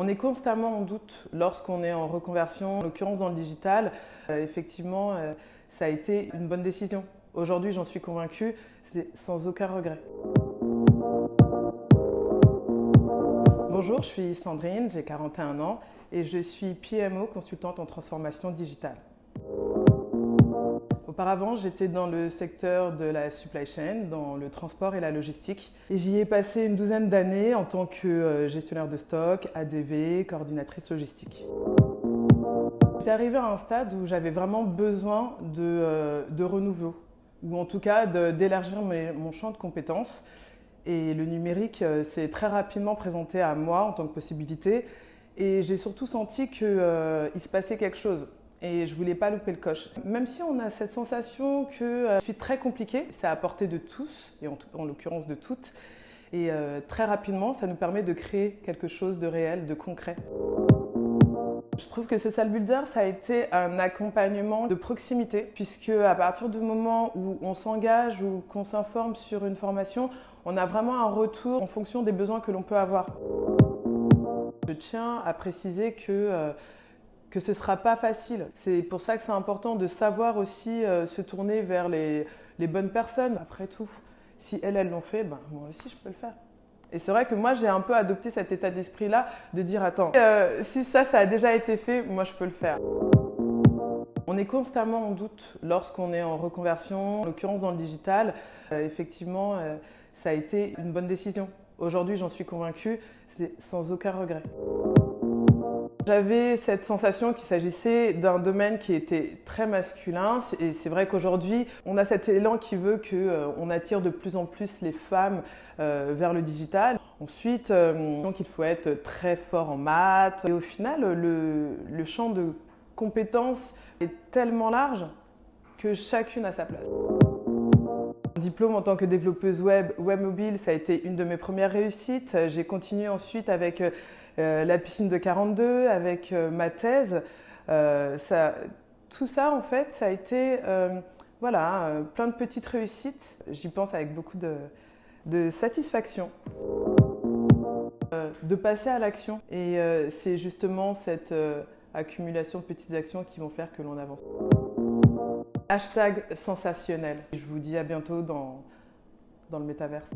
On est constamment en doute lorsqu'on est en reconversion, en l'occurrence dans le digital. Effectivement, ça a été une bonne décision. Aujourd'hui, j'en suis convaincue, c'est sans aucun regret. Bonjour, je suis Sandrine, j'ai 41 ans et je suis PMO, consultante en transformation digitale. Auparavant, j'étais dans le secteur de la supply chain, dans le transport et la logistique. Et j'y ai passé une douzaine d'années en tant que gestionnaire de stock, ADV, coordinatrice logistique. J'étais arrivée à un stade où j'avais vraiment besoin de renouveau, ou en tout cas d'élargir mon champ de compétences. Et le numérique s'est très rapidement présenté à moi en tant que possibilité. Et j'ai surtout senti qu'il se passait quelque chose. Et je ne voulais pas louper le coche. Même si on a cette sensation que je suis très compliquée, c'est à portée de tous, et en l'occurrence de toutes. Et très rapidement, ça nous permet de créer quelque chose de réel, de concret. Je trouve que ce Salle Builder, ça a été un accompagnement de proximité, puisque à partir du moment où on s'engage ou qu'on s'informe sur une formation, on a vraiment un retour en fonction des besoins que l'on peut avoir. Je tiens à préciser que ce ne sera pas facile. C'est pour ça que c'est important de savoir aussi se tourner vers les bonnes personnes. Après tout, si elles l'ont fait, ben, moi aussi je peux le faire. Et c'est vrai que moi j'ai un peu adopté cet état d'esprit-là de dire attends, si ça a déjà été fait, moi je peux le faire. On est constamment en doute lorsqu'on est en reconversion, en l'occurrence dans le digital. Effectivement, ça a été une bonne décision. Aujourd'hui, j'en suis convaincue, c'est sans aucun regret. J'avais cette sensation qu'il s'agissait d'un domaine qui était très masculin et c'est vrai qu'aujourd'hui on a cet élan qui veut qu'on attire de plus en plus les femmes vers le digital. Ensuite, donc il faut être très fort en maths et au final le champ de compétences est tellement large que chacune a sa place. Mon diplôme en tant que développeuse web mobile, ça a été une de mes premières réussites. J'ai continué ensuite avec la piscine de 42, avec ma thèse. Tout ça, en fait, ça a été plein de petites réussites. J'y pense avec beaucoup de satisfaction. De passer à l'action. Et c'est justement cette accumulation de petites actions qui vont faire que l'on avance. Hashtag sensationnel. Je vous dis à bientôt dans le métaverse.